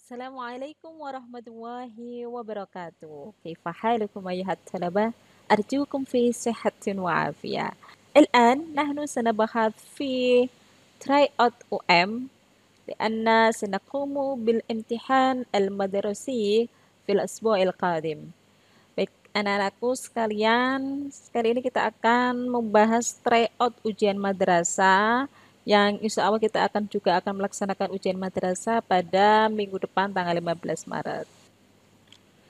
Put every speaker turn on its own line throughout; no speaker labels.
Assalamualaikum warahmatullahi wabarakatuh. كيف حالكم أيها الطلبة؟ أرجوكم في صحة وعافية. الآن نحن سنبحث في tryout UM لأن سنقوم بالامتحان المدرسي في الأسبوع القادم. Baik, anak-anakku sekalian, kali ini kita akan membahas tryout ujian madrasah yang insya Allah kita akan melaksanakan ujian madrasah pada minggu depan tanggal 15 Maret.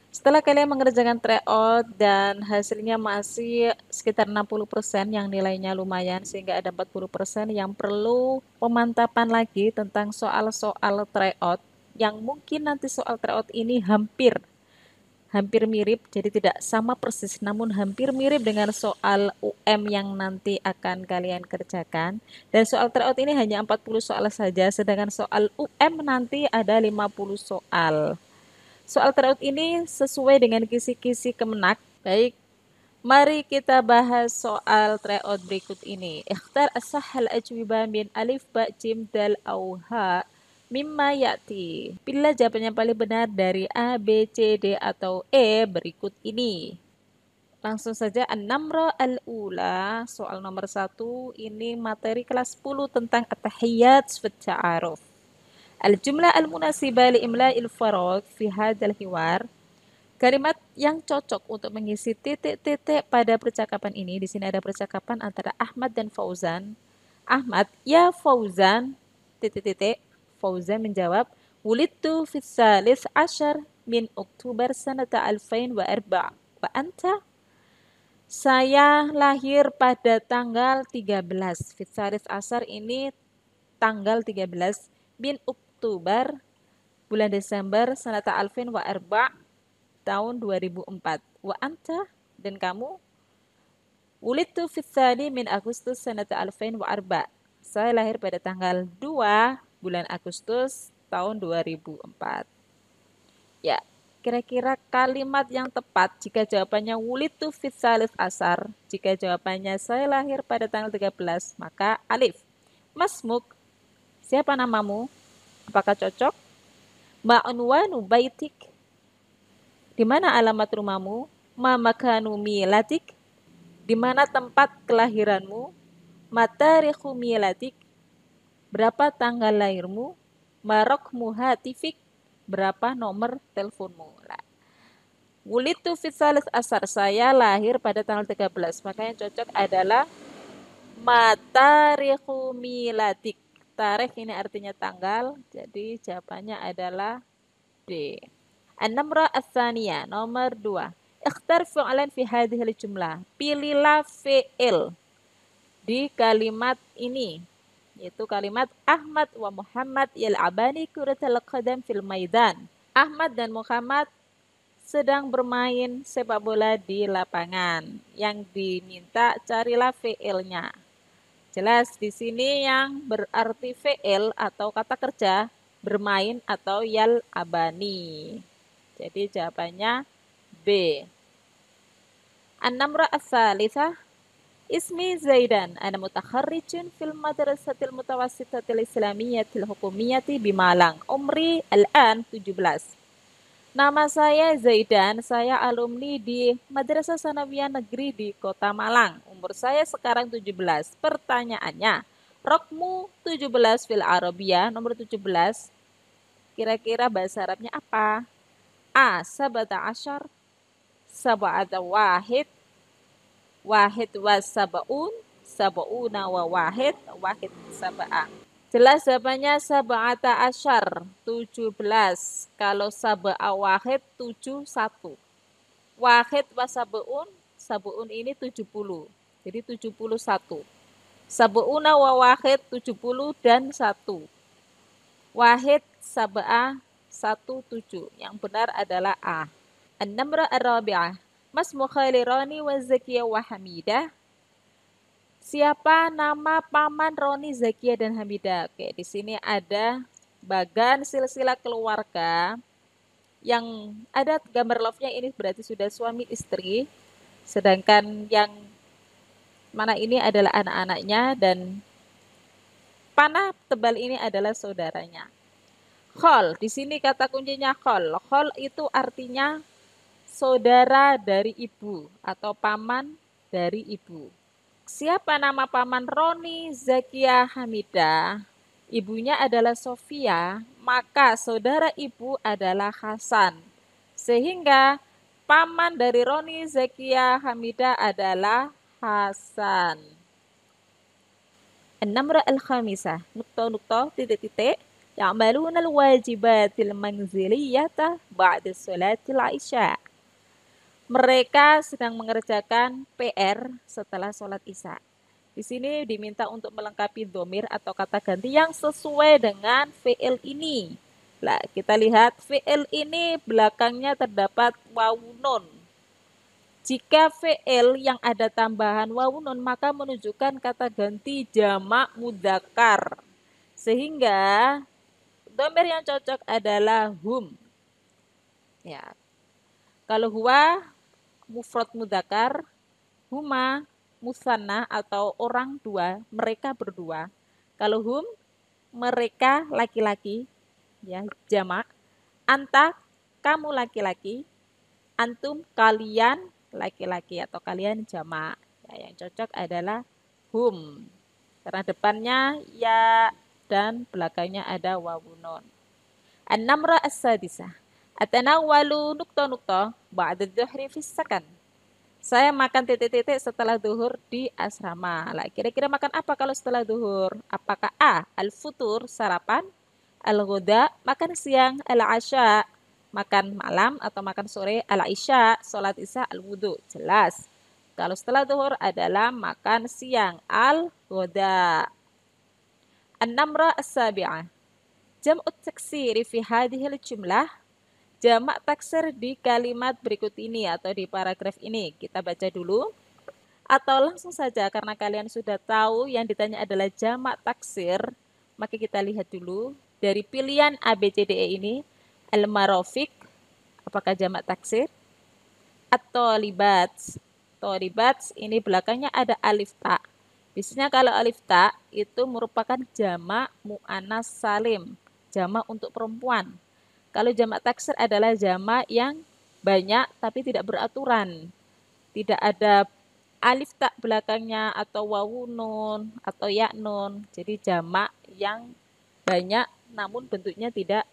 Setelah kalian mengerjakan tryout dan hasilnya masih sekitar 60% yang nilainya lumayan sehingga ada 40% yang perlu pemantapan lagi tentang soal-soal tryout yang mungkin nanti soal tryout ini hampir mirip, jadi tidak sama persis, namun hampir mirip dengan soal UM yang nanti akan kalian kerjakan. Dan soal tryout ini hanya 40 soal saja, sedangkan soal UM nanti ada 50 soal. Soal tryout ini sesuai dengan kisi-kisi Kemenak. Baik, mari kita bahas soal tryout berikut ini. Ikhtar as-sahhal ajwibah min alif ba jim dal au ha mimma ya'ti. Pilihlah jawaban yang paling benar dari A, B, C, D, atau E berikut ini. Langsung saja an-namra al-ula, soal nomor 1, ini materi kelas 10 tentang at-tahiyyat fi ta'aruf. Al-jumlah al-munasibah li imla'il faragh fi hadzal hiwar. Kalimat yang cocok untuk mengisi titik-titik pada percakapan ini. Di sini ada percakapan antara Ahmad dan Fauzan. Ahmad, ya Fauzan, titik-titik. Fauzan menjawab, Wulidtu fi salis ashar min Oktober sanata 2004. Wa anta? Saya lahir pada tanggal 13. Fi salis ashar ini tanggal 13 min Oktober bulan Desember sanata 2004 tahun 2004. Wa anta? Dan kamu? Wulidtu fi tsani min Agustus sanata 2004. Saya lahir pada tanggal 2 bulan Agustus tahun 2004. Ya, kira-kira kalimat yang tepat jika jawabannya wulidtu fi tsalits asar, jika jawabannya saya lahir pada tanggal 13, maka alif. Masmuk, siapa namamu? Apakah cocok? Ma'unwanu baitik, di mana alamat rumahmu? Ma makanu miladik, di mana tempat kelahiranmu? Matarikhu miladik, berapa tanggal lahirmu? Marokmu hatifik, berapa nomor teleponmu? Wulitu fi tsalits asar, saya lahir pada tanggal 13. Maka yang cocok adalah matarikhu miladik. Tarikh ini artinya tanggal, jadi jawabannya adalah D. An-namra ats-tsaniyah, nomor 2. Ikhtar fi'lan fi hadhil jumlah. Pilihlah fi'il di kalimat ini, yaitu kalimat Ahmad wa Muhammad yal'abani kuratal qadam fil maidan. Ahmad dan Muhammad sedang bermain sepak bola di lapangan. Yang diminta carilah fi'ilnya. Jelas di sini yang berarti fi'il atau kata kerja bermain atau yal'abani. Jadi jawabannya B. An-namra ats-tsalitsah. Ismi Zaidan, ana mutakharrijun fil madrasatil mutawassitatil islamiyatil hukumiyyati Bimalang. Umri al-an 17. Nama saya Zaidan, saya alumni di Madrasah Sanawiyah Negeri di Kota Malang. Umur saya sekarang 17. Pertanyaannya, rokmu 17 fil Arabiyah, nomor 17. Kira-kira bahasa Arabnya apa? A. Sabata asyar, sab'ata wahid, wahid wa sab'un, sab'una wa wahid, wahid sab'ah. Jelas jawabannya sab'ata asyar, 17. Kalau sab'ah wahid, 71. Wahid wa sab'un, sab'un ini 70. Jadi 71. Sab'una wa wahid, 70 dan 1. Wahid sab'ah, 17. Yang benar adalah A. An-namra ar-rabi'ah. Masmu Khairani wa Zakiyah wa Hamidah. Siapa nama paman Roni, Zakiyah dan Hamidah? Oke, di sini ada bagan silsilah keluarga yang ada gambar love-nya, ini berarti sudah suami istri. Sedangkan yang mana ini adalah anak-anaknya dan panah tebal ini adalah saudaranya. Khol, di sini kata kuncinya khol. Khol itu artinya saudara dari ibu atau paman dari ibu. Siapa nama paman Roni Zakia Hamida? Ibunya adalah Sofia, maka saudara ibu adalah Hasan. Sehingga paman dari Roni Zakia Hamida adalah Hasan. النمرة الخامسة نقطة titik-titik يعملون الواجبات المنزلية بعد صلاة العشاء. Mereka sedang mengerjakan PR setelah sholat isya. Di sini diminta untuk melengkapi domir atau kata ganti yang sesuai dengan fi'il ini. Nah, kita lihat fi'il ini belakangnya terdapat wawu nun. Jika fi'il yang ada tambahan wawu nun maka menunjukkan kata ganti jamak mudzakkar. Sehingga domir yang cocok adalah hum. Ya. Kalau huwa mufrad mudzakkar, huma musanna atau orang dua, mereka berdua. Kalau hum mereka laki-laki, ya jamak. Anta kamu laki-laki, antum kalian laki-laki atau kalian jamak. Ya, yang cocok adalah hum. Karena depannya ya dan belakangnya ada wawu nun. An-namra as-sadisah. Atanawwalu nukta-nukta ba'da dhuhri fis sakan. Saya makan titik-titik setelah duhur di asrama. Lah, kira-kira makan apa kalau setelah duhur? Apakah A. Al-futur, sarapan. Al-ghuda, makan siang. Al-asya, makan malam atau makan sore. Al-isya, sholat isya. Al-wudu, jelas. Kalau setelah duhur adalah makan siang. Al-ghuda. An-namra as-sabi'ah. Jam'ut taksiri fi hadihil jumlah. Jamak taksir di kalimat berikut ini atau di paragraf ini. Kita baca dulu. Atau langsung saja karena kalian sudah tahu yang ditanya adalah jamak taksir. Maka kita lihat dulu. Dari pilihan A, B, C, D, E ini. Al-marofik. Apakah jamak taksir? At-tolibats. Tolibats ini belakangnya ada alif ta. Biasanya kalau alif ta itu merupakan jamak mu'annas salim. Jamak untuk perempuan. Kalau jamak taksir adalah jamak yang banyak tapi tidak beraturan. Tidak ada alif tak belakangnya atau wawu nun atau ya nun. Jadi jamak yang banyak namun bentuknya tidak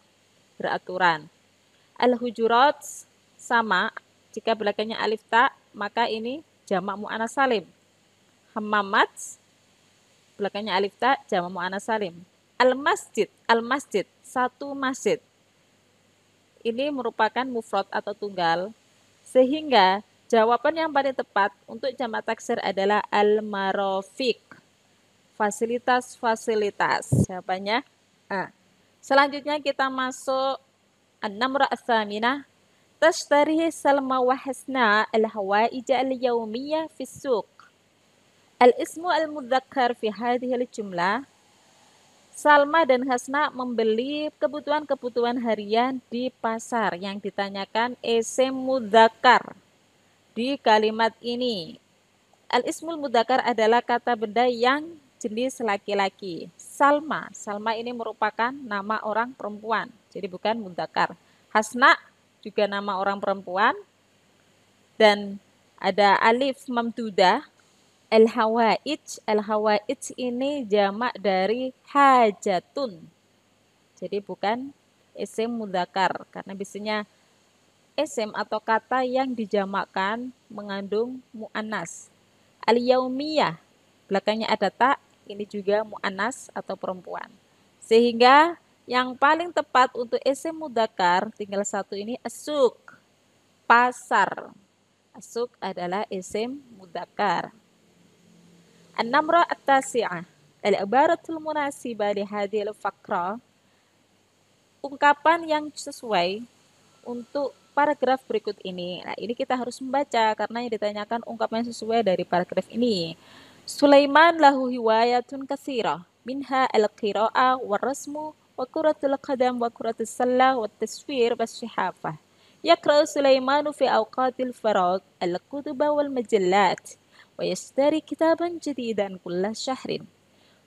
beraturan. Al-hujurat sama, jika belakangnya alif tak maka ini jamak mu'annas salim. Hammamat belakangnya alif tak jamak mu'annas salim. Al-masjid, al-masjid, satu masjid. Ini merupakan mufrad atau tunggal, sehingga jawaban yang paling tepat untuk jamak taksir adalah al-marofik, fasilitas-fasilitas. Jawabannya A. Selanjutnya kita masuk an-namra ats-tsaminah. Tashtarihi Salma wa Hasna al-hawaija al-yawmiyah fi suq. Al-ismu al-mudzakkar fi hadhihi al-jumlah. Salma dan Hasna membeli kebutuhan-kebutuhan harian di pasar yang ditanyakan isim mudzakkar di kalimat ini. Al-ismul mudzakkar adalah kata benda yang jenis laki-laki. Salma, Salma ini merupakan nama orang perempuan, jadi bukan mudzakkar. Hasna juga nama orang perempuan dan ada alif mamdudah. Al-hawaij ini jamak dari hajatun. Jadi bukan isim mudzakkar karena biasanya isim atau kata yang dijamakkan mengandung muannas. Al-yaumiyah belakangnya ada ta, ini juga muannas atau perempuan. Sehingga yang paling tepat untuk isim mudzakkar tinggal satu ini as-suq, pasar. As-suq adalah isim mudzakkar. An-namra at-tasi'ah. Al-ibaratul munasibah li hadhil faqrah. Ungkapan yang sesuai untuk paragraf berikut ini. Nah, ini kita harus membaca karena yang ditanyakan ungkapan yang sesuai dari paragraf ini. Sulaiman lahu hiwayatun katsirah, minha al-qira'ah war-rasmu wa kuratul qadam wa kuratus sallah wa taswir was-syihafah. Yaqra'u Sulaimanu fi awqatil faragh al-kutuba wal majallat. ويشتري كتابا جديدا كل شهر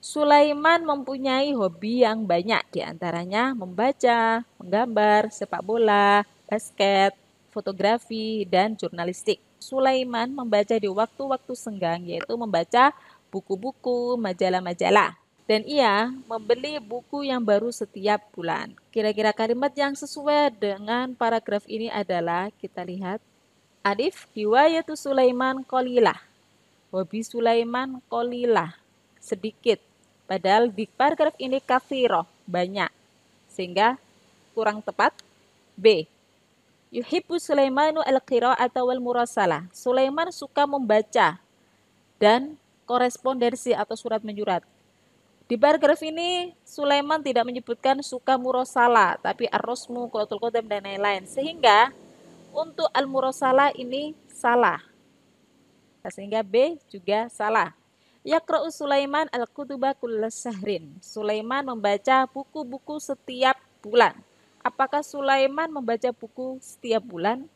Sulaiman mempunyai hobi yang banyak, diantaranya membaca, menggambar, sepak bola, basket, fotografi, dan jurnalistik. Sulaiman membaca di waktu-waktu senggang, yaitu membaca buku-buku, majalah-majalah. Dan ia membeli buku yang baru setiap bulan. Kira-kira kalimat yang sesuai dengan paragraf ini adalah, kita lihat, Alif, hiwayatu Sulaiman qalilah. Hobi Sulaiman qalilah, sedikit. Padahal di paragraf ini kafiroh, banyak. Sehingga kurang tepat. B. Yuhibbu Sulaimanu al-qira'ata wal murasalah. Sulaiman suka membaca dan korespondensi atau surat menyurat. Di paragraf ini Sulaiman tidak menyebutkan suka murasalah, tapi ar-rosmu, qiratul qadam, dan lain-lain. Sehingga untuk al-murasalah ini salah. Sehingga B juga salah. Yaqra'u Sulaiman al-kutuba kulla syahrin. Sulaiman membaca buku-buku setiap bulan. Apakah Sulaiman membaca buku setiap bulan?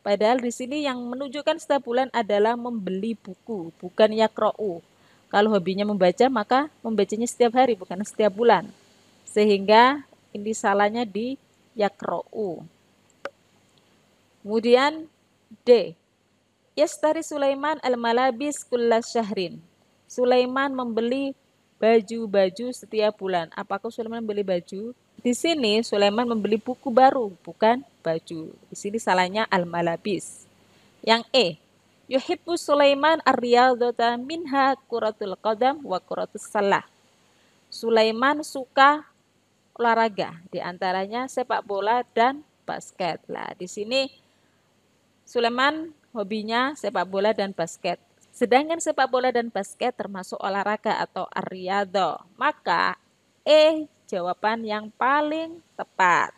Padahal di sini yang menunjukkan setiap bulan adalah membeli buku, bukan yaqra'u. Kalau hobinya membaca, maka membacanya setiap hari, bukan setiap bulan. Sehingga ini salahnya di yaqra'u. Kemudian D. Yastari Sulaiman al-malabis kulla syahrin. Sulaiman membeli baju-baju setiap bulan. Apakah Sulaiman membeli baju? Di sini Sulaiman membeli buku baru, bukan baju. Di sini salahnya al-malabis. Yang E. Yuhibbu Sulaiman ar-riyadata minha kuratul qadam wa kuratus salah. Sulaiman suka olahraga, diantaranya sepak bola dan basket. Lah, di sini Sulaiman hobinya sepak bola dan basket. Sedangkan sepak bola dan basket termasuk olahraga atau ar-riyadhah. Maka E jawaban yang paling tepat.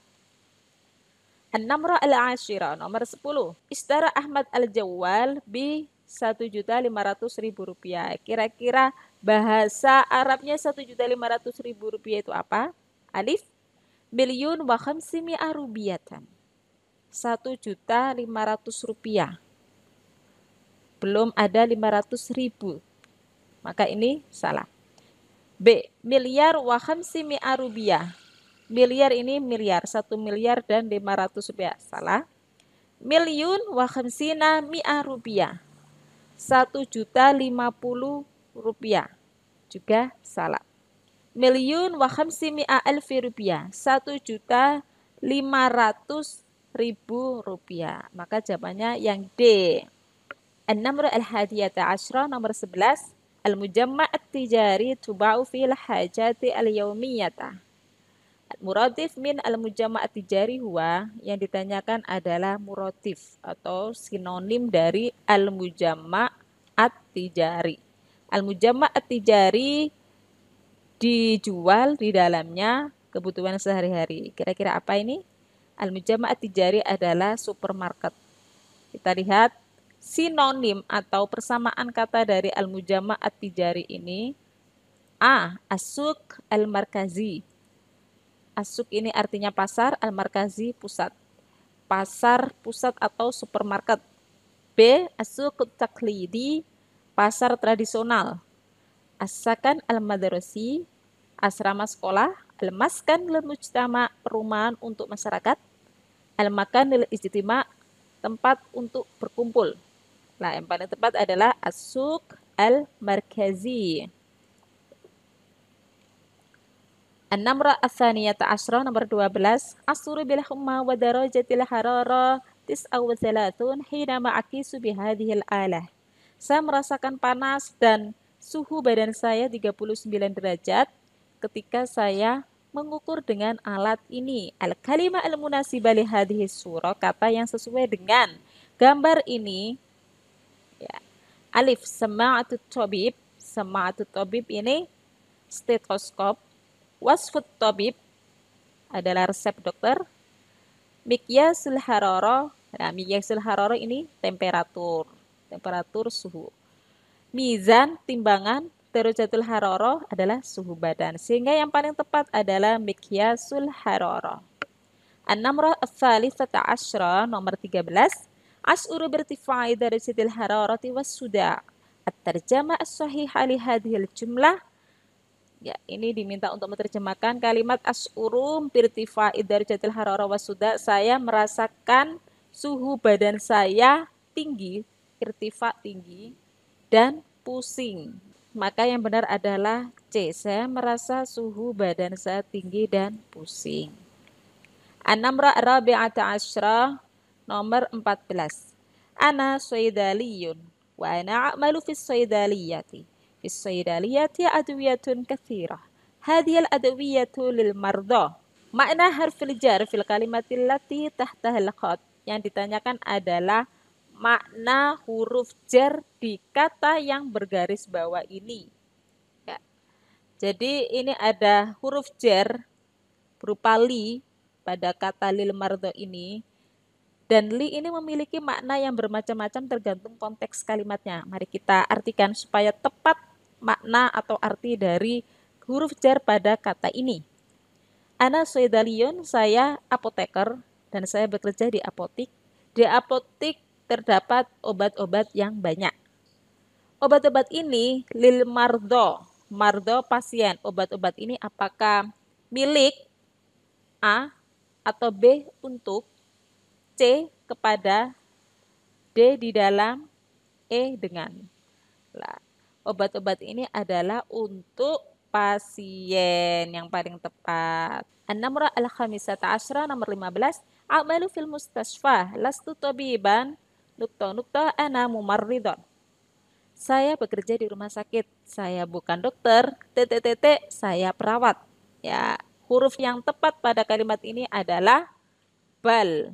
An-namra al-ashira, nomor 10. Ishtara Ahmad al-Jawwal bi 1.500.000 rupiah. Kira-kira bahasa Arabnya 1.500.000 rupiah itu apa? Alif, milyun wa khamsimi'a rubiyatan. 1.500.000 rupiah. Belum ada 500.000. Maka ini salah. B. Miliar wa khamsi mi'a rupiah. Miliar ini miliar. 1 miliar dan 500 rupiah. Salah. Milyun wa khamsina mi'a rupiah. 1.050.000 rupiah. Juga salah. Milyun wa khamsi mi'a alfi rupiah. 1.500.000 rupiah. Maka jawabannya yang D. An-namru al-hadiyata asyra, nomor 11. Al-mujamma' at-tijari tuba'u fil hajati al-yawmiyata. Muradif min al-mujamma' at-tijari huwa, yang ditanyakan adalah muradif atau sinonim dari al-mujamma' at-tijari. Al-mujamma' at-tijari dijual di dalamnya kebutuhan sehari-hari. Kira-kira apa ini? Al-mujamma' at-tijari adalah supermarket. Kita lihat sinonim atau persamaan kata dari al-mujamma' at-tijari ini. A. As-suq al-markazi. As-suq ini artinya pasar, al-markazi pusat. Pasar pusat atau supermarket. B. As-suq taklidi, pasar tradisional. As-sakan al-madrasi, asrama sekolah. Al-maskan lil-mujtama, perumahan untuk masyarakat. Al-makan lil-ijtima, tempat untuk berkumpul. Nah, yang paling tepat adalah as-suq al-markazi. An-namra ats-tsaniyata asyra, nomor 12. Asuru bil humma wa darajatil harara 39 hina ma'akisu bihadhil alah. Saya merasakan panas dan suhu badan saya 39 derajat ketika saya mengukur dengan alat ini. Al-kalimah al-munasibah li hadhihi surah, kata yang sesuai dengan gambar ini. Ya. Alif, sama'atut tabib. Sama'atut tabib ini stetoskop. Wasfut tabib adalah resep dokter. Miqyasul harara. Nah, miqyasul harara ini temperatur. Temperatur suhu. Mizan, timbangan. Darajatul harara adalah suhu badan. Sehingga yang paling tepat adalah miqyasul harara. An-namrah ats-tsalitsata asyra, nomor 13. As'uru birtifa'i darajatil hararati was-suda. At-tarjamah as-sahihah li hadhil jumlah Ya, ini diminta untuk menerjemahkan kalimat as'urum birtifa'id darajatil hararah wasuda. Saya merasakan suhu badan saya tinggi, irtifa tinggi, dan pusing. Maka yang benar adalah C. Saya merasa suhu badan saya tinggi dan pusing. An-namra rabi'ata asyra, nomor 14. Ana saydaliyun wa ana a'malu fis saydaliyati. Fis saydaliyati adwiyatun kathirah. Hadhihi al-adwiyatu lil marda. Makna harfil jar fil kalimatil lati tahtahal khat. Yang ditanyakan adalah makna huruf jar di kata yang bergaris bawah ini. Ya. Jadi ini ada huruf jar berupa li pada kata lil mardo ini, dan li ini memiliki makna yang bermacam-macam tergantung konteks kalimatnya. Mari kita artikan supaya tepat makna atau arti dari huruf jar pada kata ini. Ana soidalion, saya apoteker dan saya bekerja di apotik. Di apotik terdapat obat-obat yang banyak. Obat-obat ini lil mardo, mardo pasien. Obat-obat ini apakah milik A atau B untuk, C kepada, D di dalam, E dengan. Nah, obat-obat ini adalah untuk pasien yang paling tepat. An-namra al-khamisata asyra, nomor 15. A'malu fil mustasfa, lastu tabiban, nukta ana mumarridon. Saya bekerja di rumah sakit. Saya bukan dokter, saya perawat. Ya, huruf yang tepat pada kalimat ini adalah bal,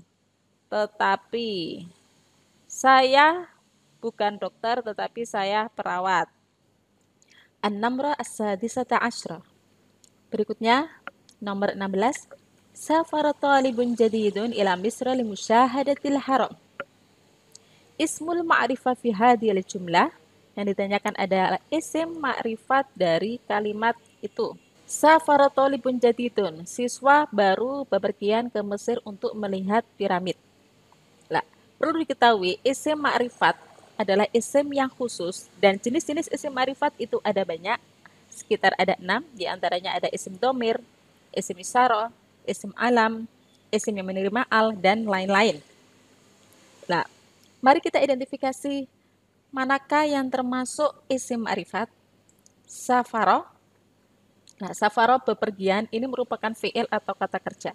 tetapi. Saya bukan dokter, tetapi saya perawat. An-namra as-sadisata asyra. Berikutnya, nomor 16. Safara talibun jadidun ila Misra limusyahadatil haram. Ismul ma'rifah fi hadhil jumlah. Yang ditanyakan adalah isim ma'rifat dari kalimat itu. Safara talibun jadidun. Siswa baru bepergian ke Mesir untuk melihat piramid. Lah, perlu diketahui isim ma'rifat adalah isim yang khusus, dan jenis-jenis isim ma'rifat itu ada banyak, sekitar ada 6, diantaranya ada isim domir, isim isyarah, isim alam, isim yang menerima al, dan lain-lain. Nah, mari kita identifikasi manakah yang termasuk isim ma'rifat. Safaro. Nah, safaro bepergian ini merupakan fi'il atau kata kerja.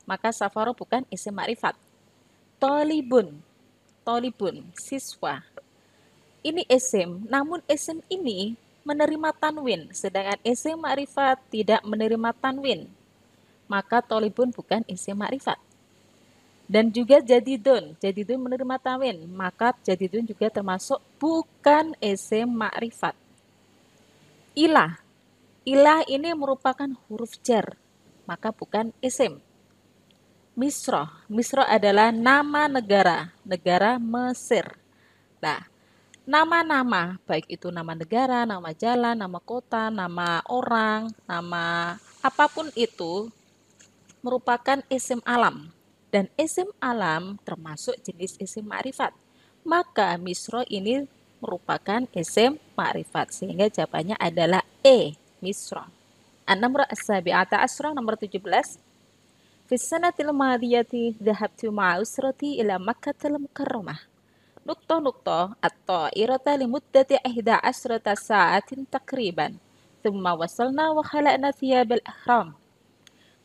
Maka safaro bukan isim ma'rifat. Tolibun. Tolibun, siswa. Ini isim, namun isim ini menerima tanwin, sedangkan isim ma'rifat tidak menerima tanwin. Maka tolibun bukan isim ma'rifat. Dan juga jadidun, jadidun menerima tanwin, maka jadidun juga termasuk bukan isim ma'rifat. Ilah, ilah ini merupakan huruf jar, maka bukan isim. Misro, Misro adalah nama negara, negara Mesir. Nah, nama-nama, baik itu nama negara, nama jalan, nama kota, nama orang, nama apapun itu merupakan isim alam. Dan isim alam termasuk jenis isim ma'rifat. Maka Misro ini merupakan isim ma'rifat. Sehingga jawabannya adalah E, Misro. An-namra as-sabi'ata asra, nomor 17. Fi sanatil madiyati dhahabtu ma'a usrati ila Makkatal Mukarramah. Nukto atau irata limuddati 11 sa'atin takriban. Thumma wasalna wa khala'na thiyabal ihram.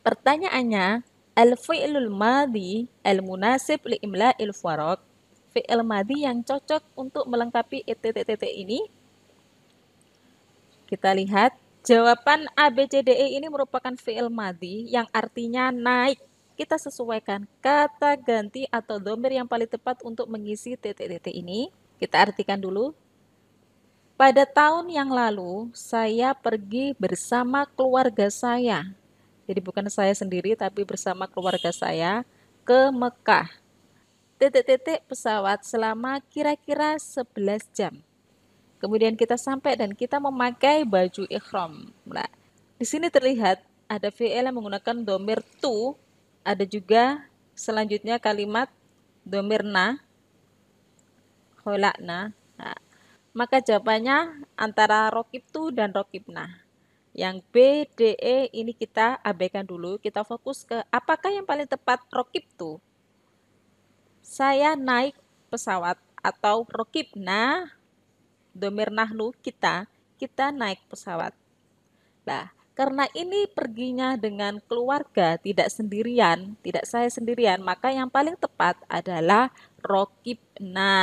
Pertanyaannya, al-fi'lul madhi al-munasib li imla'il farad. Fi'il madhi yang cocok untuk melengkapi titik-titik ini. Kita lihat, jawaban A, B, C, D, E ini merupakan fi'il madhi yang artinya naik. Kita sesuaikan kata ganti atau domir yang paling tepat untuk mengisi titik-titik ini. Kita artikan dulu. Pada tahun yang lalu, saya pergi bersama keluarga saya. Jadi bukan saya sendiri, tapi bersama keluarga saya ke Mekah. Titik-titik pesawat selama kira-kira 11 jam. Kemudian kita sampai dan kita memakai baju ikhram. Nah, di sini terlihat ada fi'il yang menggunakan domir tu, ada juga selanjutnya kalimat domir na, kholakna. Nah, maka jawabannya antara rokib tu dan rokib na. Yang B, D, E ini kita abaikan dulu. Kita fokus ke apakah yang paling tepat rokib tuh. Saya naik pesawat atau rokibna, domir nahnu kita naik pesawat. Nah, karena ini perginya dengan keluarga, tidak sendirian, tidak saya sendirian, maka yang paling tepat adalah rokibna.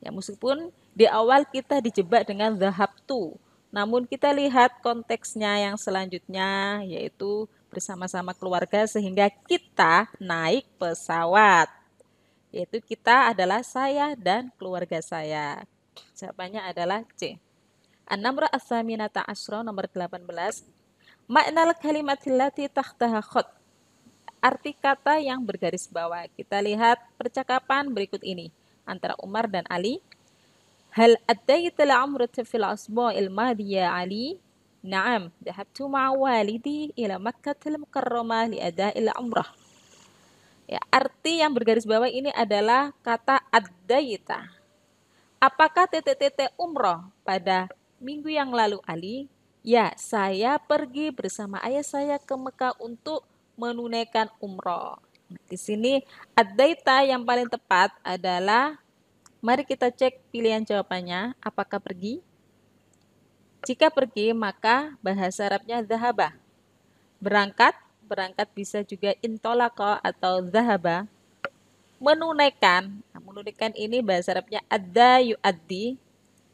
Ya, meskipun di awal kita dijebak dengan dhahabtu, namun kita lihat konteksnya yang selanjutnya, yaitu bersama-sama keluarga sehingga kita naik pesawat. Yaitu kita adalah saya dan keluarga saya. Jawabannya adalah C. An-namra as-saminata asyra, nomor 18. Maknal kalimatil lati tahtaha khot. Arti kata yang bergaris bawah. Kita lihat percakapan berikut ini antara Umar dan Ali. Hal addayta al-umrata fil asba'il madiyah Ali? Naam, dhahabtu ma'a walidi ila Makkatil Mukarramah li ada'il umrah. Ya, arti yang bergaris bawah ini adalah kata addayta. Apakah titik-titik umroh pada minggu yang lalu Ali? Ya, saya pergi bersama ayah saya ke Mekah untuk menunaikan umroh. Di sini ad-daita yang paling tepat adalah, mari kita cek pilihan jawabannya, apakah pergi? Jika pergi, maka bahasa Arabnya dhahaba. Berangkat, berangkat bisa juga intolaka atau dhahaba. Menunaikan, menunaikan ini bahasa Arabnya adda yu'addi,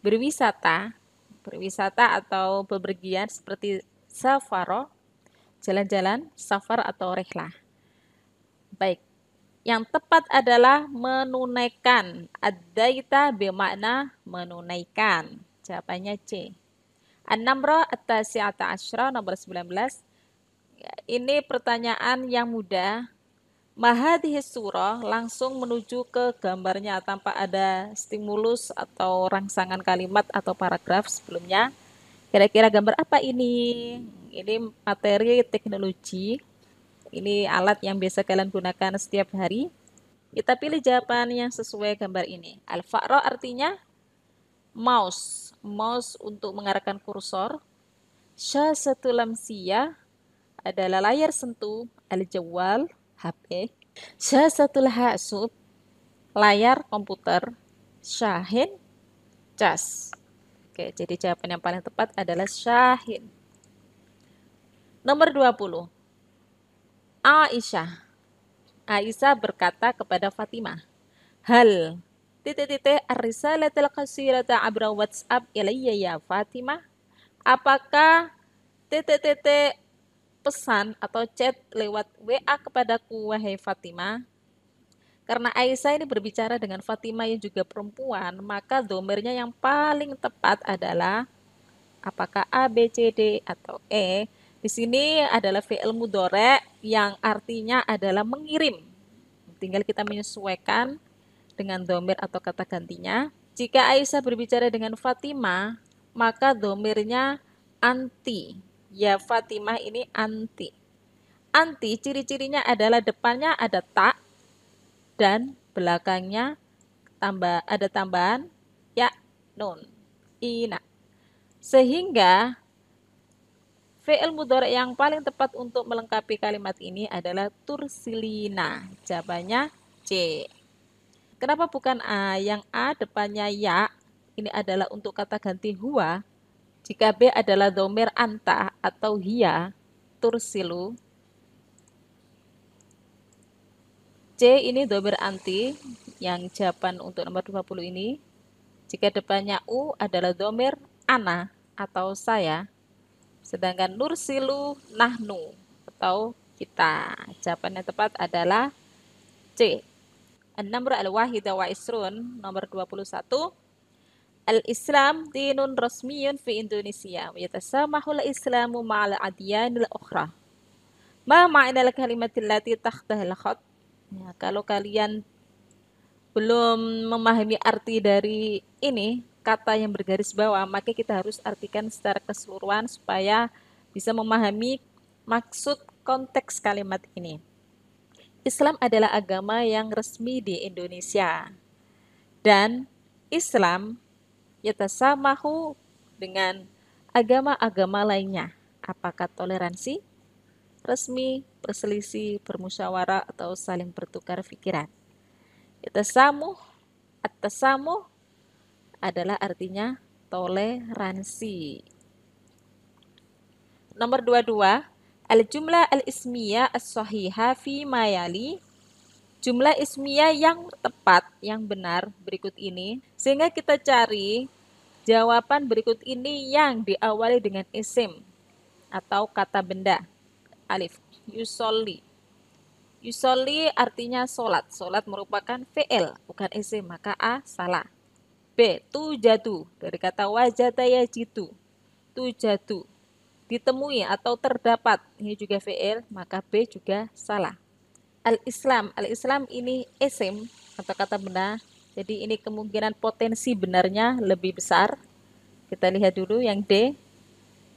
berwisata, berwisata atau bepergian seperti safaro, jalan-jalan, safar atau rehlah. Baik, yang tepat adalah menunaikan. Ad-daita bermakna menunaikan. Jawabannya C. An-namra at-tasi'ata asyra, nomor 19. Ya, ini pertanyaan yang mudah. Mahadhihi surah, langsung menuju ke gambarnya tanpa ada stimulus atau rangsangan kalimat atau paragraf sebelumnya. Kira-kira gambar apa ini? Ini materi teknologi. Ini alat yang biasa kalian gunakan setiap hari. Kita pilih jawaban yang sesuai gambar ini. Al-fa'ra artinya mouse. Mouse untuk mengarahkan kursor. Syasatul lamsiyah adalah layar sentuh. Al-jawwal, HP. Syasatul hasub, layar komputer. Syahin, cas. Oke, jadi jawaban yang paling tepat adalah syahin. Nomor 20. Aisyah. Aisyah berkata kepada Fatimah, hal titik-titik ar-risalatul qasirata abra WhatsApp ilayya ya Fatimah? Apakah titik-titik pesan atau chat lewat WA kepadaku wahai Fatimah? Karena Aisyah ini berbicara dengan Fatimah yang juga perempuan, maka domirnya yang paling tepat adalah apakah A, B, C, D, atau E. Di sini adalah fi'il mudhari' yang artinya adalah mengirim. Tinggal kita menyesuaikan dengan domir atau kata gantinya. Jika Aisyah berbicara dengan Fatimah, maka domirnya anti. Ya Fatimah ini anti. Anti ciri-cirinya adalah depannya ada tak dan belakangnya ada tambahan ya nun. Ina. Sehingga fi'il mudhari' yang paling tepat untuk melengkapi kalimat ini adalah tursilina. Jawabannya C. Kenapa bukan A? Yang A depannya ya, ini adalah untuk kata ganti huwa. Jika B adalah domir anta atau hiya, tursilu. C ini domir anti, yang jawaban untuk nomor 20 ini. Jika depannya U adalah domir ana atau saya. Sedangkan nursilu nahnu atau kita. Jawaban yang tepat adalah C. An-namr al-wahida wa isrun, nomor 21. Al-Islam dinun rasmiyun fi Indonesia. Yatasamahu al-Islamu ma'al adyanil ukhra. Ma ma'na al-kalimatil lati tahtahal khat? Ya, kalau kalian belum memahami arti dari ini, kata yang bergaris bawah, maka kita harus artikan secara keseluruhan supaya bisa memahami maksud konteks kalimat ini. Islam adalah agama yang resmi di Indonesia. Dan Islam yatasamahu dengan agama-agama lainnya. Apakah toleransi, resmi, perselisih, bermusyawarah, atau saling bertukar pikiran? Tasamuh, at-tasamuh adalah artinya toleransi. Nomor 22, al-jumlah al-ismiyah as-sahihah fi mayali. Jumlah ismiyah yang tepat, yang benar berikut ini. Sehingga kita cari jawaban berikut ini yang diawali dengan isim atau kata benda. Alif, yusolli. Yusolli artinya solat. Solat merupakan fi'il, bukan isim, maka A salah. B, tujadu, dari kata wajada yajidu. Tujadu, ditemui atau terdapat, ini juga fi'il, maka B juga salah. Al-Islam, Al-Islam ini isim atau kata benda, jadi ini kemungkinan potensi benarnya lebih besar. Kita lihat dulu yang D.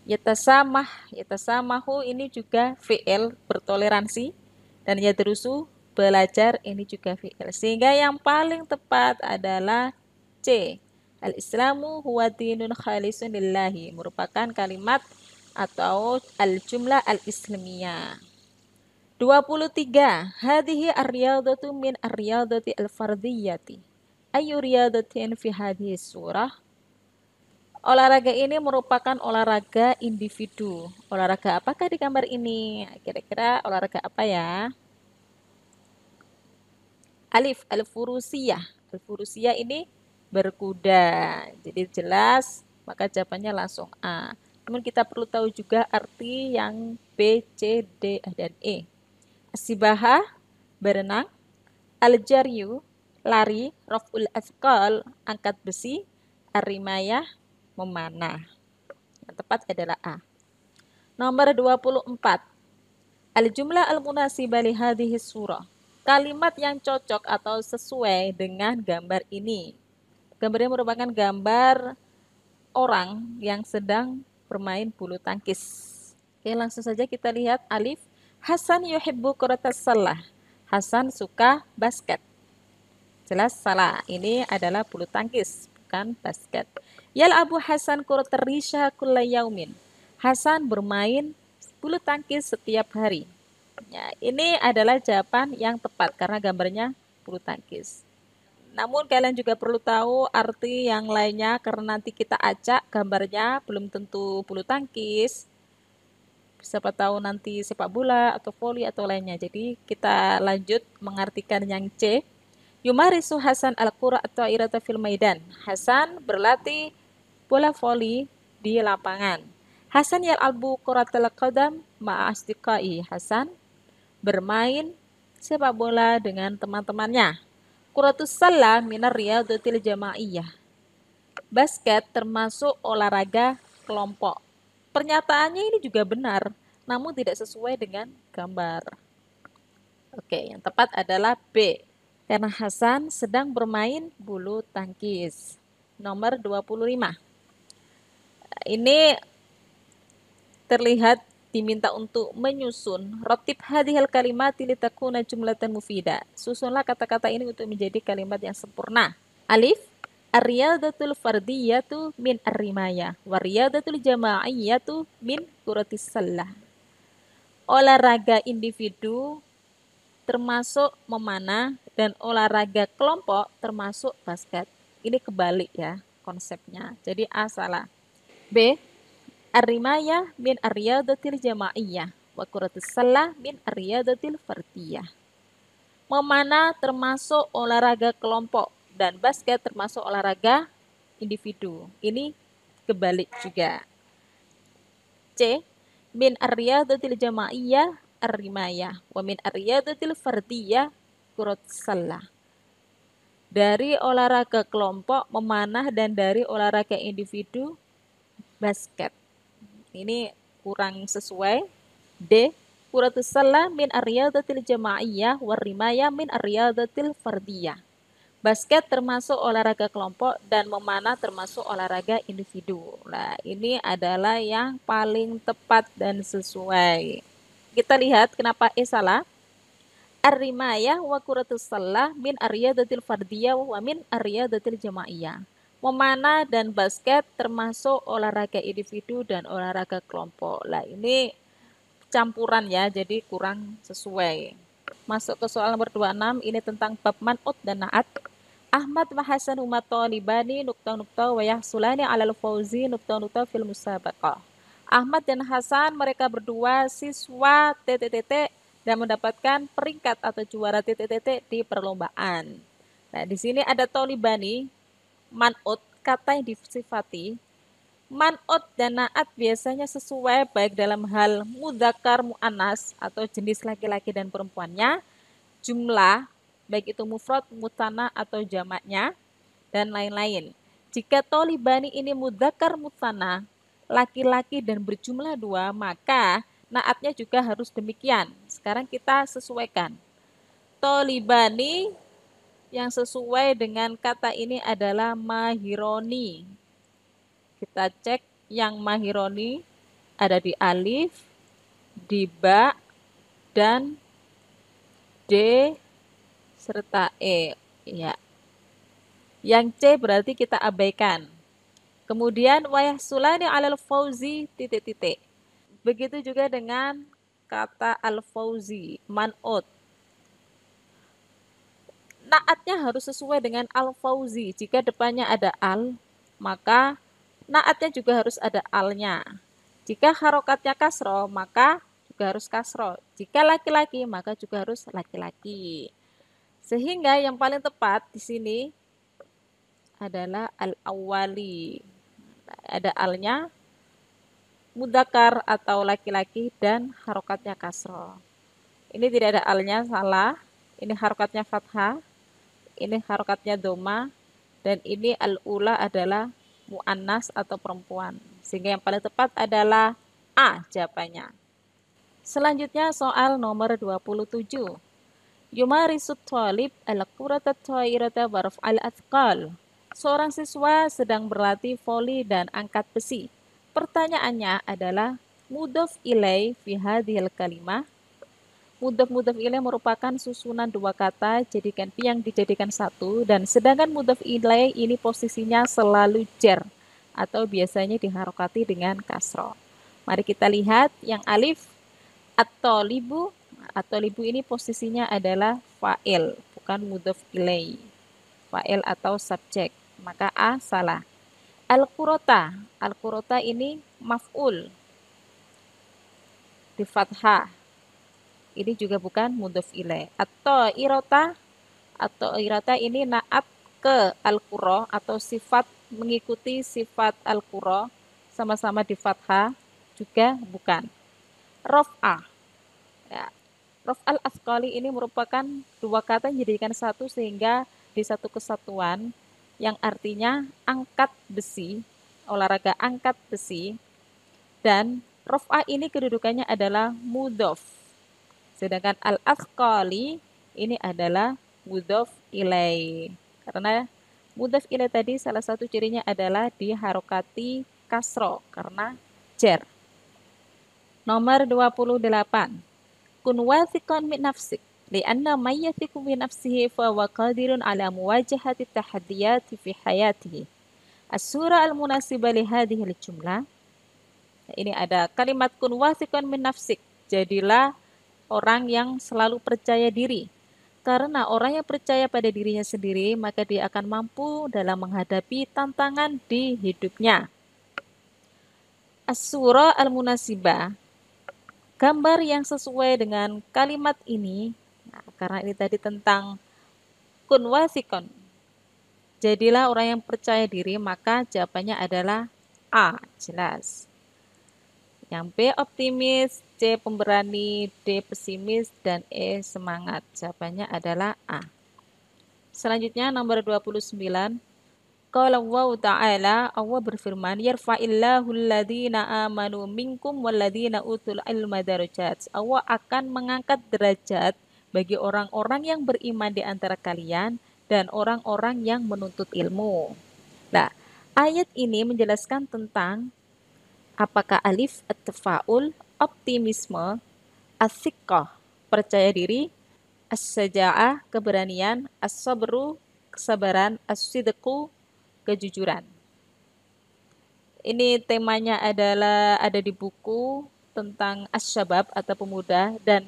Yatasamah, yatasamahu ini juga fi'il bertoleransi, dan yadrusu belajar ini juga fi'il. Sehingga yang paling tepat adalah C. Al-Islamu huwa dinun khalisun lillahi, merupakan kalimat atau al-jumlah al-islamiyah. 23. Hadhihi ar-riyadatu min ar-riyadati al-fardiyati. Ayu riyadatin fi hadhihi surah? Olahraga ini merupakan olahraga individu. Olahraga apakah di gambar ini? Kira-kira olahraga apa ya? Alif, al-furusiyah. Al-furusiyah ini berkuda. Jadi jelas, maka jawabannya langsung A. Namun kita perlu tahu juga arti yang B, C, D, dan E. Sibaha, berenang. Al-jaryu, lari. Raf'ul athqal, angkat besi. Ar-rimayah, memanah. Yang tepat adalah A. Nomor 24. Al-jumlah al-munasibah li hadhihi surah. Kalimat yang cocok atau sesuai dengan gambar ini. Gambarnya merupakan gambar orang yang sedang bermain bulu tangkis. Oke, langsung saja kita lihat. Alif, Hasan yuhibbu kuratas salah. Hasan suka basket. Jelas salah. Ini adalah bulu tangkis, bukan basket. Yal'abu Hasan kuratar risha kulla yaumin. Hasan bermain bulu tangkis setiap hari. Ya, ini adalah jawaban yang tepat karena gambarnya bulu tangkis. Namun kalian juga perlu tahu arti yang lainnya karena nanti kita acak gambarnya belum tentu bulu tangkis. Siapa tahu nanti sepak bola atau voli atau lainnya. Jadi kita lanjut mengartikan yang C. Yumarisu Hasan al-qura atau irata fil maidan. Hasan berlatih bola voli di lapangan. Hasan yal'abu quratal qadam ma'a asdiqai. Hasan bermain sepak bola dengan teman-temannya. Quratus salah minar riyadatil jamaiyah. Basket termasuk olahraga kelompok. Pernyataannya ini juga benar, namun tidak sesuai dengan gambar. Oke, yang tepat adalah B. Karena Hasan sedang bermain bulu tangkis. Nomor 25. Ini terlihat diminta untuk menyusun rotib hadhil kalimati litakuna jumlatan mufida. Susunlah kata-kata ini untuk menjadi kalimat yang sempurna. Alif, ar-riyadatul fardiyatu min ar-rimayah wa riyadatul jama'iyatu min kuratis salah. Olahraga individu termasuk memanah dan olahraga kelompok termasuk basket. Ini kebalik ya konsepnya. Jadi A salah. B, ar-rimayah min ar-riyadatil jama'iyah wa kuratis salah min ar-riyadatil fardiyah. Memanah termasuk olahraga kelompok dan basket termasuk olahraga individu. Ini kebalik juga. C, min ar-riyadatil jama'iyah ar-rimayah wa min ar-riyadatil fardiyah kuratis salah. Dari olahraga kelompok memanah dan dari olahraga individu basket. Ini kurang sesuai. D, kuratus salah min ar-riyadatil jama'iyah war-rimayah min ar-riyadatil fardiyah. Basket termasuk olahraga kelompok dan memanah termasuk olahraga individu. Nah, ini adalah yang paling tepat dan sesuai. Kita lihat kenapa E salah. Ar-rimayah wa kuratus salah min ar-riyadatil fardiyah wa min ar-riyadatil jama'iyah. Memanah dan basket termasuk olahraga individu dan olahraga kelompok. Lah ini campuran ya, jadi kurang sesuai. Masuk ke soal nomor 26, ini tentang bab man'ut dan na'at. Ahmad wa Hasan huma talibani nukta-nukta wa yahsulani alal fauzi nukta-nukta fil musabaqah. Ahmad dan Hasan mereka berdua siswa titik-titik dan mendapatkan peringkat atau juara titik-titik di perlombaan. Nah, di sini ada talibani, man'ut, kata yang disifati. Man'ut dan na'at biasanya sesuai baik dalam hal mudzakkar mu'annas atau jenis laki-laki dan perempuannya, jumlah, baik itu mufrad, mutsanna atau jamaknya, dan lain-lain. Jika tolibani ini mudzakkar mutsanna, laki-laki dan berjumlah dua, maka naatnya juga harus demikian. Sekarang kita sesuaikan. Tolibani yang sesuai dengan kata ini adalah mahironi. Kita cek yang mahironi ada di alif, di ba, dan D serta E. Ya. Yang C berarti kita abaikan. Kemudian wayah sulani alal fauzi titik-titik. Begitu juga dengan kata al-fauzi, man'ut. Naatnya harus sesuai dengan al-fauzi. Jika depannya ada al, maka naatnya juga harus ada alnya. Jika harokatnya kasro, maka juga harus kasro. Jika laki-laki, maka juga harus laki-laki. Sehingga yang paling tepat di sini adalah al-awwali. Ada alnya, mudzakkar atau laki-laki dan harokatnya kasro. Ini tidak ada alnya, salah. Ini harokatnya fathah, ini harokatnya doma, dan ini al-ula adalah mu'annas atau perempuan. Sehingga yang paling tepat adalah A jawabannya. Selanjutnya soal nomor 27. Yumarisut thalib al-qurata ta'irata baraf al-athqal. Seorang siswa sedang berlatih voli dan angkat besi. Pertanyaannya adalah mudhaf ilai fi hadhil kalimah. Mudhaf ilai merupakan susunan dua kata jadikan yang dijadikan satu, dan sedangkan mudhaf ilai ini posisinya selalu jar atau biasanya diharokati dengan kasroh. Mari kita lihat yang alif at-thalibu. At-thalibu ini posisinya adalah fa'il, bukan mudhaf ilai. Fa'il atau subjek. Maka A salah. Al-qurata. Al-qurata ini maf'ul di fathah. Ini juga bukan mudhaf ilai. Atau irota ini naat ke al-qura atau sifat mengikuti sifat al-qura, sama-sama di fathah, juga bukan. Rof'ah. Ya. Rof'al asqali ini merupakan dua kata yang dijadikan satu sehingga di satu kesatuan yang artinya angkat besi, olahraga angkat besi, dan rof'ah ini kedudukannya adalah mudhof. Sedangkan al-asqali ini adalah mudhof ilai. Karena mudhof ilai tadi salah satu cirinya adalah diharokati kasro karena jar. Nomor 28. Kun wathiqan min nafsik li'anna man yathiqu min nafsihi fa huwa qadirun ala muwajahati tahaddiyati fi hayatihi. As-surah al-munasibah li hadhihi al-jumlah. Ini ada kalimat kun wathiqan min nafsik. Jadilah orang yang selalu percaya diri. Karena orang yang percaya pada dirinya sendiri, maka dia akan mampu dalam menghadapi tantangan di hidupnya. As-surah al-munasibah, gambar yang sesuai dengan kalimat ini. Nah, karena ini tadi tentang kun wasikon. Jadilah orang yang percaya diri, maka jawabannya adalah A, jelas. Yang B optimis, C pemberani, D pesimis, dan E semangat. Jawabannya adalah A. Selanjutnya nomor 29. Qala Allah Ta'ala, Allah berfirman, yarfa'illahu alladhina amanu minkum walladhina utul ilma darajat. Allah akan mengangkat derajat bagi orang-orang yang beriman di antara kalian dan orang-orang yang menuntut ilmu. Nah, ayat ini menjelaskan tentang apakah alif at-tafa'ul, optimisme, as-siqqah, percaya diri, as-saja'ah, keberanian, as-sabru, kesabaran, as-sidqu, kejujuran. Ini temanya adalah ada di buku tentang Asy-Syabab atau pemuda, dan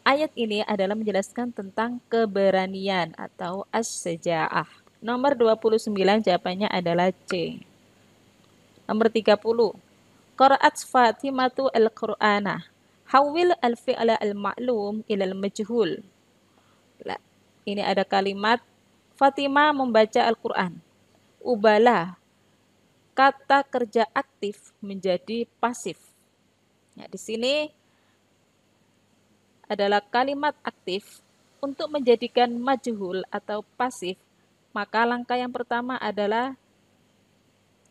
ayat ini adalah menjelaskan tentang keberanian atau as-syaja'ah. Nomor 29 jawabannya adalah C. Nomor 30. Qara'at Fatimatu al-Qur'ana. Hawil al-fi'la al-ma'lum ila al-majhul. Ini ada kalimat Fatimah membaca Al-Quran. Ubahlah kata kerja aktif menjadi pasif. Ya, di sini adalah kalimat aktif. Untuk menjadikan majhul atau pasif, maka langkah yang pertama adalah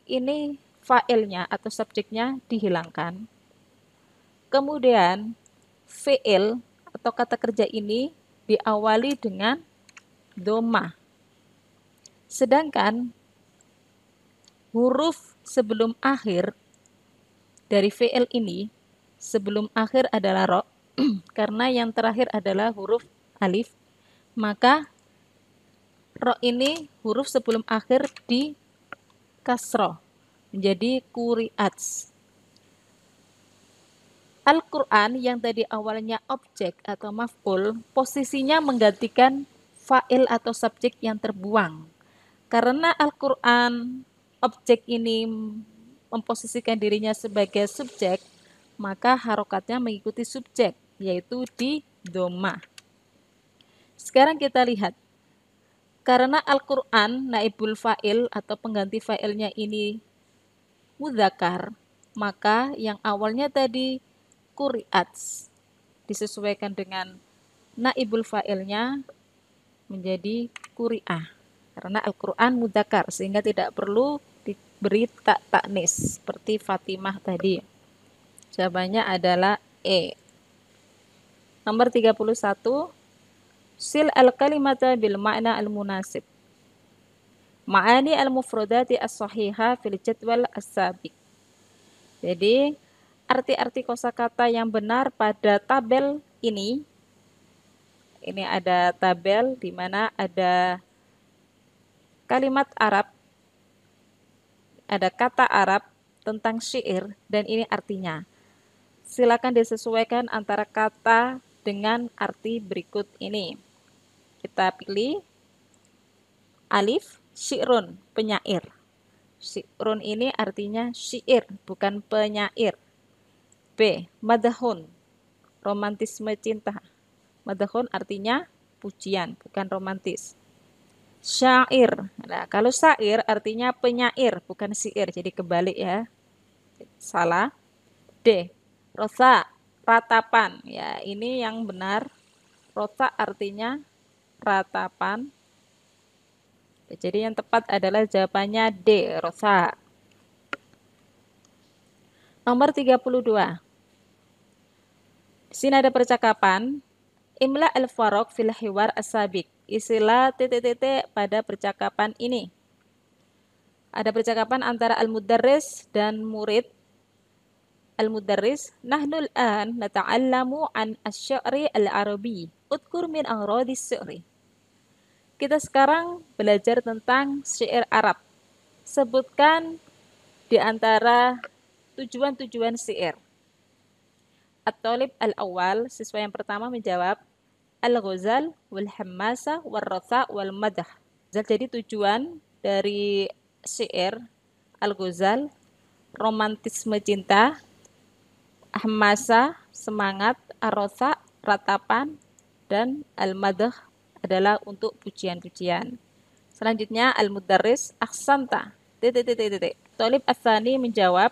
ini fa'ilnya atau subjeknya dihilangkan. Kemudian fi'il atau kata kerja ini diawali dengan dhamma. Sedangkan huruf sebelum akhir dari fi'il ini, sebelum akhir adalah ro, karena yang terakhir adalah huruf alif, maka ro ini huruf sebelum akhir di kasroh, menjadi quri'at. Al-Quran yang tadi awalnya objek atau maf'ul, posisinya menggantikan fa'il atau subjek yang terbuang. Karena Al-Quran objek ini memposisikan dirinya sebagai subjek, maka harokatnya mengikuti subjek, yaitu di dhamma. Sekarang kita lihat, karena Al-Quran naibul fa'il atau pengganti fa'ilnya ini mudzakkar, maka yang awalnya tadi quri'at disesuaikan dengan naibul fa'ilnya menjadi quri'ah. Karena Al-Quran mudzakkar, sehingga tidak perlu diberi ta'nis seperti Fatimah tadi. Jawabannya adalah E. Nomor 31. Sil al-kalimata bil ma'na al-munasib. Ma'ani al-mufradati as-sahihah fil jadwal as-sabiq. Jadi, arti-arti kosakata yang benar pada tabel ini ada tabel di mana ada kalimat Arab, ada kata Arab tentang syair, dan ini artinya. Silakan disesuaikan antara kata dengan arti berikut ini. Kita pilih alif, syi'run, penyair. Syi'run ini artinya syair, bukan penyair. B, madahun, romantisme cinta. Madahun artinya pujian, bukan romantis. Syair. Nah, kalau syair artinya penyair, bukan syair. Jadi kebalik ya. Salah. D, rosa, ratapan. Ya, ini yang benar. Rosa artinya ratapan. Jadi yang tepat adalah jawabannya D, rosa. Nomor 32. Di sini ada percakapan. Imla al-faraq fil hiwar as-sabiq. Isilah titik-titik pada percakapan ini. Ada percakapan antara al-mudarris dan murid. Al-mudarris, nahnul an nata'allamu an asy-sya'ri al-arabi. Udkur min agradis sya'ri. Kita sekarang belajar tentang syair Arab. Sebutkan di antara tujuan-tujuan syair. At-talib al-awwal, siswa yang pertama menjawab, al-ghazal, wal-hammasa, wal-ratha, wal-madah. Jadi tujuan dari syair al-ghazal, romantisme cinta, hammasa, semangat, ar-ratha, ratapan, dan al-madah adalah untuk pujian-pujian. Selanjutnya al-mudarris, ahsanta, titik. Talib ats-tsani menjawab,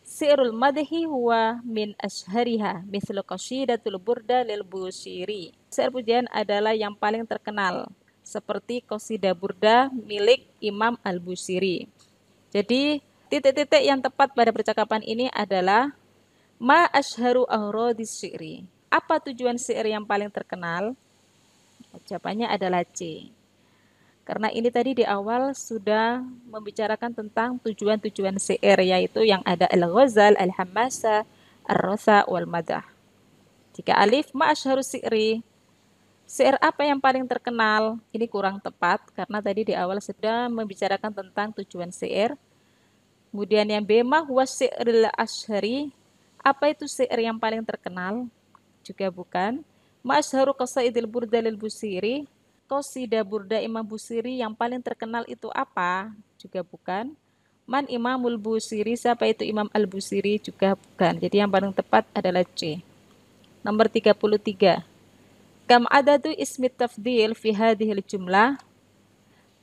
syairul madhi huwa min ashhariha mithlu qasidatul burda lil Busiri. Syair pujian adalah yang paling terkenal, seperti qasidah burda milik Imam Al-Busiri. Jadi, titik-titik yang tepat pada percakapan ini adalah ma ashharu agradis syairi. Apa tujuan syair yang paling terkenal? Jawabannya adalah C. Karena ini tadi di awal sudah membicarakan tentang tujuan-tujuan syair, yaitu yang ada al-ghazal, al-hammasa, ar-ratha, wal-madah. Jika alif, ma asyharu syi'ri, Syair apa yang paling terkenal? Ini kurang tepat karena tadi di awal sudah membicarakan tentang tujuan syair. Kemudian yang B, ma huwa syi'ril asyhari. Apa itu syair yang paling terkenal? Juga bukan. Ma asyharu qasaidil burda lil Busiri. Qasida burda Imam Busiri yang paling terkenal itu apa? Juga bukan. Man Imamul Busiri, siapa itu Imam Al-Busiri? Juga bukan. Jadi yang paling tepat adalah C. Nomor 33. Kam adadu ismi tafdil fi hadhil jumlah?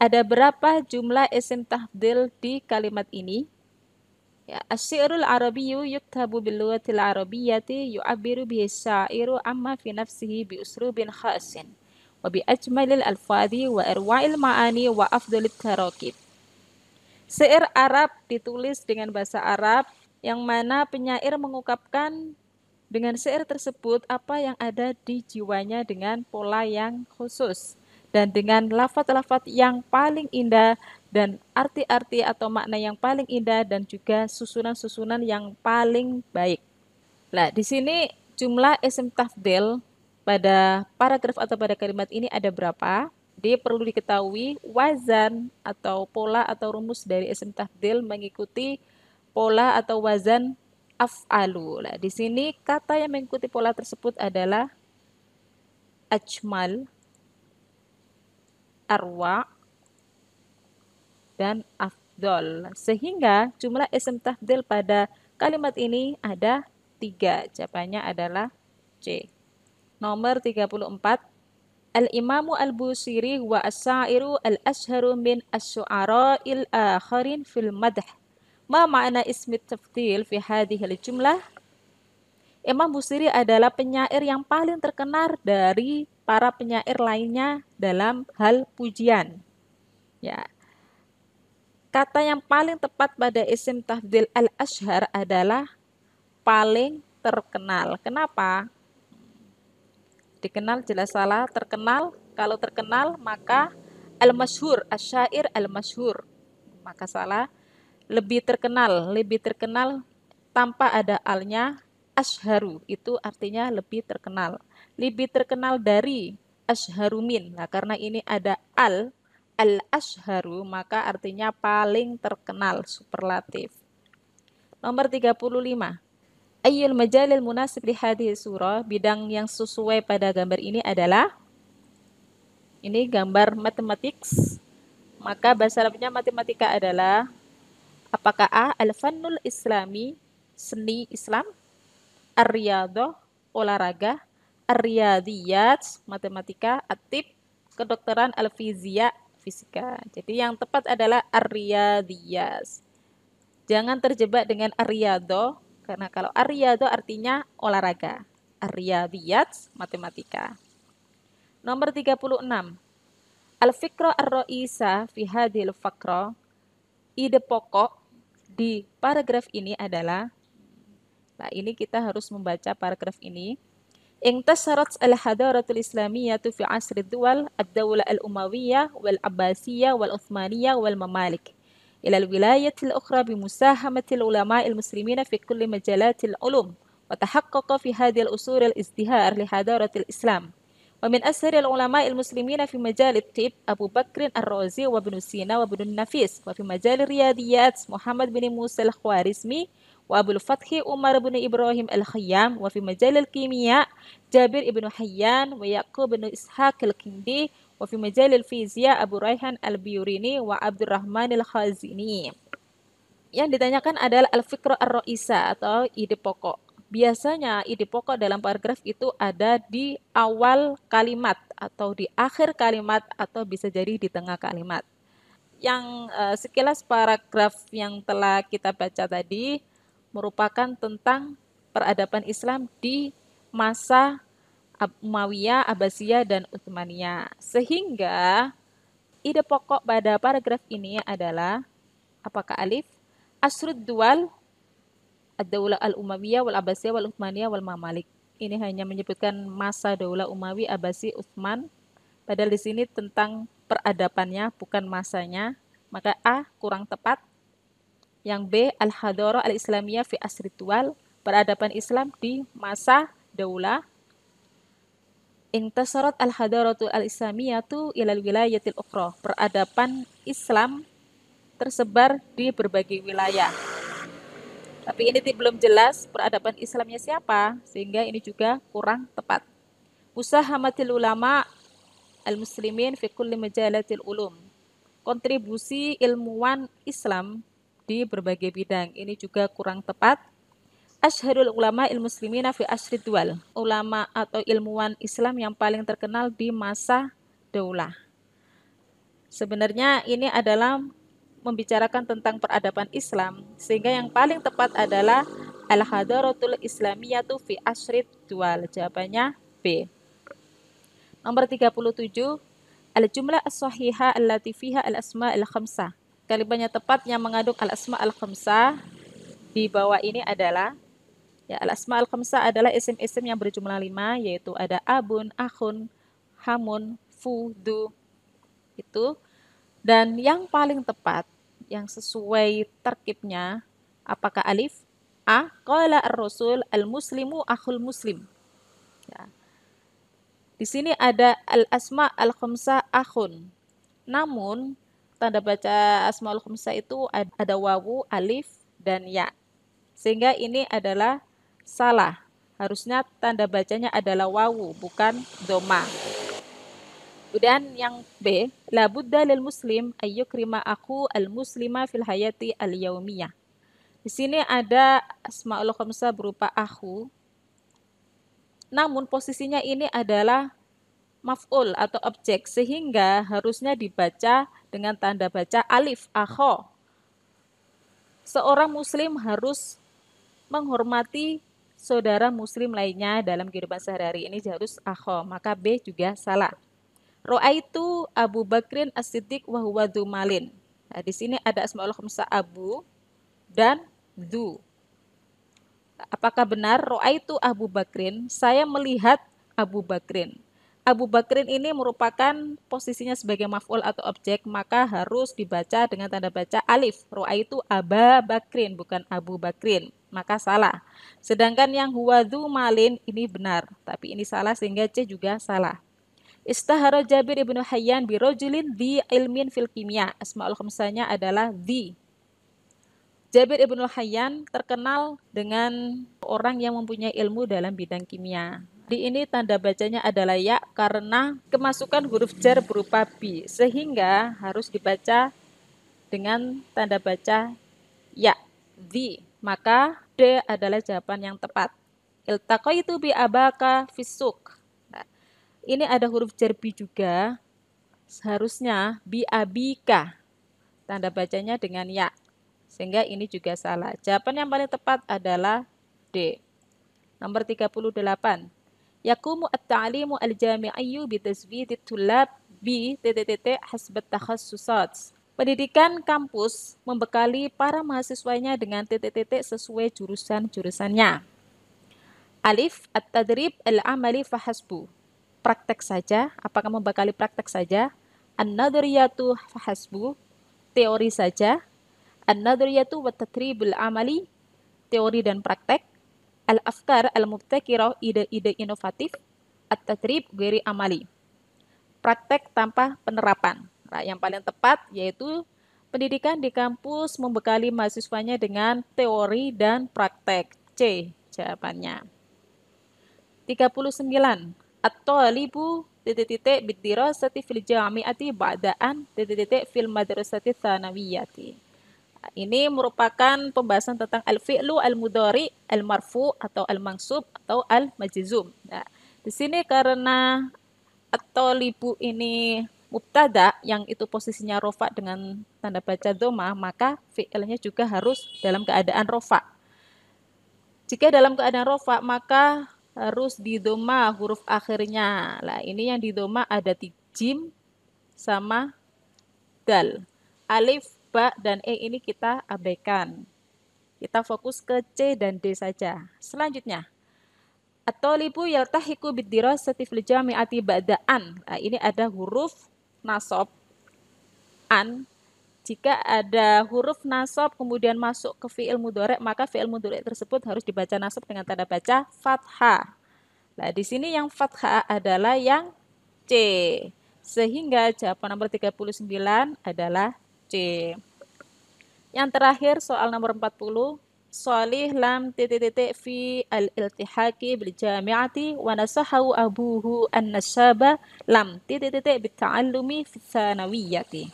Ada berapa jumlah isim tafdil di kalimat ini? Ya, asy-syi'rul arabiyyu yuktabu bil lughatil arabiyyati yu'abbiru bihi asy-sya'iru amma fi nafsihi bi uslubin khasin wa bi ajmalil alfadhi wa irwa'il ma'ani wa afdalit tarakib. Syair Arab ditulis dengan bahasa Arab yang mana penyair mengungkapkan dengan syair tersebut apa yang ada di jiwanya dengan pola yang khusus dan dengan lafaz-lafaz yang paling indah dan arti-arti atau makna yang paling indah dan juga susunan-susunan yang paling baik. Nah, di sini jumlah isim tafdil pada paragraf atau pada kalimat ini ada berapa? Jadi perlu diketahui wazan atau pola atau rumus dari isim tafdil mengikuti pola atau wazan af'alu. Nah, di sini kata yang mengikuti pola tersebut adalah ajmal, arwa, dan afdol. Sehingga jumlah isim tafdil pada kalimat ini ada 3. Jawabannya adalah C. Nomor 34. Al-Imamu Al-Busiri wa as-sa'iru al-ashharu min as-syu'ara'il akharin fil madh. Ma ma'na ismi tafdil fi hadhihi al-jumlah? Imam Busiri adalah penyair yang paling terkenal dari para penyair lainnya dalam hal pujian. Ya. Kata yang paling tepat pada isim tafdil al-ashhar adalah paling terkenal. Kenapa? Dikenal jelas salah, terkenal. Kalau terkenal maka al-masyhur, asyair al-masyhur. Maka salah. Lebih terkenal tanpa ada alnya, ashharu itu artinya lebih terkenal. Lebih terkenal dari ashharumin. Nah, karena ini ada al-ashharu maka artinya paling terkenal, superlatif. Nomor 35. Ayyul majalil munasib li hadhihi surah, bidang yang sesuai pada gambar ini adalah ini gambar matematik. Maka bahasa Arabnya matematika adalah apakah A al-fannul islami, seni Islam, ar-riyadhah, olahraga, ar-riyadiyat, matematika, at-tib, kedokteran, al-fizia, fisika. Jadi yang tepat adalah ar-riyadiyat. Jangan terjebak dengan ar-riyadhah karena kalau ar-riyadhah artinya olahraga. Ar-riyadiyat, matematika. Nomor 36. Al-fikra ar-ra'isa fi hadhil faqra. Ide pokok di paragraf ini adalah, nah ini kita harus membaca paragraf ini. Intasarat al-hadaratul islamiyyah fi asri duwal ad-dawla al-umawiyyah wal-abbasiyyah wal-uthmaniyah wal-mamalik ila al-wilayat al-ukhra bimusahamati al-ulama' al-muslimin fi kulli majalat al-ulum wa tahaqqaqa fi hadhihi al-usul al-izdihar li hadarat al-islam. ومن أشهر العلماء المسلمين في مجال الطب أبو بكر الرازي وابن سينا وابن النفيس وفي مجال الرياضيات محمد بن موسى الخوارزمي وأبو الفتح عمر بن إبراهيم الخيام وفي مجال الكيمياء جابر بن حيان ويعقوب بن إسحاق الكندي وفي مجال الفيزياء أبو ريحان البيوريني وعبد الرحمن الخازيني. Yang ditanyakan adalah al-fikra ar-ra'isa atau ide pokok. Biasanya ide pokok dalam paragraf itu ada di awal kalimat atau di akhir kalimat atau bisa jadi di tengah kalimat. Yang sekilas paragraf yang telah kita baca tadi merupakan tentang peradaban Islam di masa Umayyah, Abbasiyah, dan Utsmaniyah. Sehingga ide pokok pada paragraf ini adalah apakah alif? Asrud dual ad-daulah al-Umayyah wal Abbasiyah wal Utsmaniyah wal Mamalik. Ini hanya menyebutkan masa Daulah Umawi, Abbasi, Utsman. Padahal di sini tentang peradabannya bukan masanya. Maka A kurang tepat. Yang B al-hadara al-islamiyah fi asri dual, peradaban Islam di masa Daulah Intasarat al-hadaratu al-islamiyatu ilal wilayatil ukhra. Peradaban Islam tersebar di berbagai wilayah. Tapi ini belum jelas peradaban Islamnya siapa, sehingga ini juga kurang tepat. Musahamatil ulama al-muslimin fi kulli majalatil ulum. Kontribusi ilmuwan Islam di berbagai bidang. Ini juga kurang tepat. Asyharul ulama muslimina fi asyrid dual. Ulama atau ilmuwan Islam yang paling terkenal di masa daulah. Sebenarnya ini adalah membicarakan tentang peradaban Islam, sehingga yang paling tepat adalah al-hadaratul islamiyatu fi asyrid dual. Jawabannya B. Nomor 37, al-jumlah as-sahihah allati fiha al-asma al-khamsah. Kalimatnya tepat yang mengandung al-asma al-khamsah di bawah ini adalah ya, al-asma al-khamsah adalah isim-isim yang berjumlah 5, yaitu ada abun, akhun, hamun, fu, du. Itu. Dan yang paling tepat, yang sesuai terkibnya, apakah alif? A. Qala ar-rasul al-muslimu akhul muslim. Ya. Di sini ada al-asma al-khamsah akhun. Namun, tanda baca asma al-khamsah itu ada wawu, alif, dan ya. Sehingga ini adalah salah. Harusnya tanda bacanya adalah wawu, bukan doma. Kemudian yang B, la budda lil muslim ayyukrima aku al-muslima fil hayati al-yaumiyah. Di sini ada asmaul khamsah berupa aku. Namun posisinya ini adalah maf'ul atau objek, sehingga harusnya dibaca dengan tanda baca alif, akho. Seorang muslim harus menghormati saudara muslim lainnya dalam kehidupan sehari-hari, ini harus akho, maka B juga salah. Ro'aitu Abu Bakrin as-Siddiq wa huwa dzu malin. Nah, di sini ada asmaul khamsah Abu dan dzu. Apakah benar? Ro'aitu Abu Bakrin, saya melihat Abu Bakrin. Abu Bakrin ini merupakan posisinya sebagai maf'ul atau objek, maka harus dibaca dengan tanda baca alif. Ro'aitu Aba Bakrin, bukan Abu Bakrin, maka salah. Sedangkan yang huwa dzu malin ini benar, tapi ini salah sehingga C juga salah. Istahara Jabir ibnu Hayyan birojulin di ilmin fil kimia. Asmaul khamsahnya adalah di. Jabir ibnu Hayyan terkenal dengan orang yang mempunyai ilmu dalam bidang kimia. Di ini tanda bacanya adalah ya karena kemasukan huruf jar berupa bi, sehingga harus dibaca dengan tanda baca ya, di. Maka D adalah jawaban yang tepat. Iltaqaitu bi abaka fisuk. Nah, ini ada huruf jar bi juga, seharusnya bi abika. Tanda bacanya dengan ya. Sehingga ini juga salah. Jawaban yang paling tepat adalah D. Nomor 38. Yakumu at-ta'limu al-jami'iyyu bi tazwidit tulab bi hasbat takhassusat. Pendidikan kampus membekali para mahasiswanya dengan sesuai jurusan-jurusannya. Alif, at-tadrib al-amali fahasbu. Praktek saja, apakah membekali praktek saja? An-nadriyatu fahasbu, teori saja. An-nadriyatu wa tatribul amali, teori dan praktek. Al-afkar al-mubtakirah, ide-ide inovatif. At-tatrib ghairi amali, praktek tanpa penerapan. Nah, yang paling tepat yaitu pendidikan di kampus membekali mahasiswanya dengan teori dan praktek. C jawabannya. 39. At-talibu bidirasati fil jami'ati ba'daan fil madrasati tsanawiyati. Ini merupakan pembahasan tentang al-fi'lu al-mudhari, al-marfu atau al-mansub atau al-majzum. Nah, di sini karena at-talibu ini mubtada yang itu posisinya rofa dengan tanda baca dhamma, maka fi'ilnya juga harus dalam keadaan rofa. Jika dalam keadaan rofa, maka harus didhamma huruf akhirnya. Nah, ini yang didhamma ada jim sama dal. Alif, ba, dan e ini kita abaikan. Kita fokus ke C dan D saja. Selanjutnya, at-talibu yaltahiqu bid-dirasati fil jami'ati ba'da an. Nah, ini ada huruf nasab an. Jika ada huruf nasab kemudian masuk ke fi'il mudhari', maka fi'il mudhari' tersebut harus dibaca nasab dengan tanda baca fathah. Nah, di sini yang fathah adalah yang C. Sehingga jawaban nomor 39 adalah C. Yang terakhir soal nomor 40. Solih lam titik-titik fi al-iltihaqi bil jami'ati wa nasahahu abuhu an-nasaba lam titik-titik bitta'allumi fi tsanawiyati.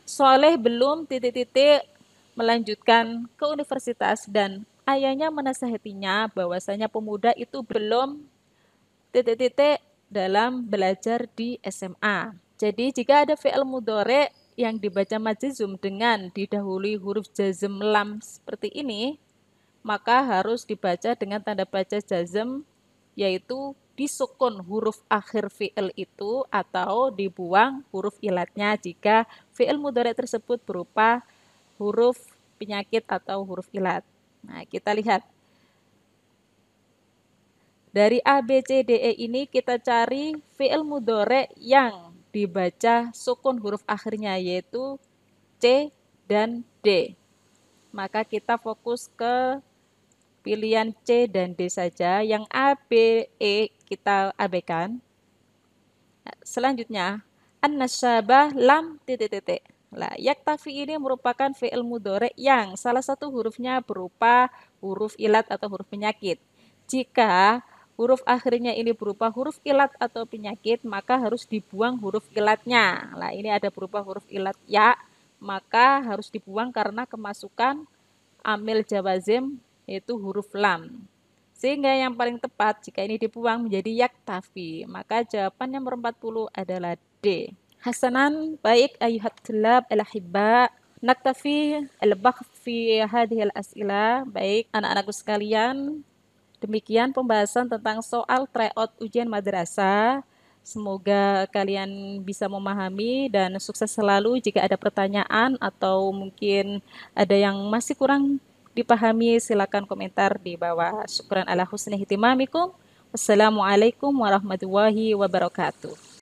Soleh belum titik-titik melanjutkan ke universitas dan ayahnya menasihatinya bahwasanya pemuda itu belum titik-titik dalam belajar di SMA. Jadi jika ada fi'il mudhari yang dibaca majzum dengan didahului huruf jazm lam seperti ini, maka harus dibaca dengan tanda baca jazm, yaitu disukun huruf akhir fi'il itu atau dibuang huruf ilatnya jika fi'il mudhari tersebut berupa huruf penyakit atau huruf ilat. Nah, kita lihat. Dari A, B, C, D, E ini kita cari fi'il mudhari yang dibaca sukun huruf akhirnya yaitu C dan D. Maka kita fokus ke pilihan C dan D saja. Yang A, B, E kita abaikan. Selanjutnya, an-nasyabah lam titik-titik. Nah, yaktafi ini merupakan fi'il mudhari yang salah satu hurufnya berupa huruf ilat atau huruf penyakit. Jika huruf akhirnya ini berupa huruf ilat atau penyakit, maka harus dibuang huruf ilatnya. Nah, ini ada berupa huruf ilat ya, maka harus dibuang karena kemasukan amil jawazim yaitu huruf lam. Sehingga yang paling tepat jika ini dibuang menjadi yaktafi. Maka jawaban nomor 40 adalah D. Hasanan, baik ayuhat tulab al-ahibba. Naktafi al-bakhth fi hadhihi al-as'ilah. Baik anak-anakku sekalian, demikian pembahasan tentang soal tryout ujian madrasah. Semoga kalian bisa memahami dan sukses selalu. Jika ada pertanyaan atau mungkin ada yang masih kurang dipahami, silakan komentar di bawah. Syukran ala husni hitimamikum. Wassalamualaikum warahmatullahi wabarakatuh.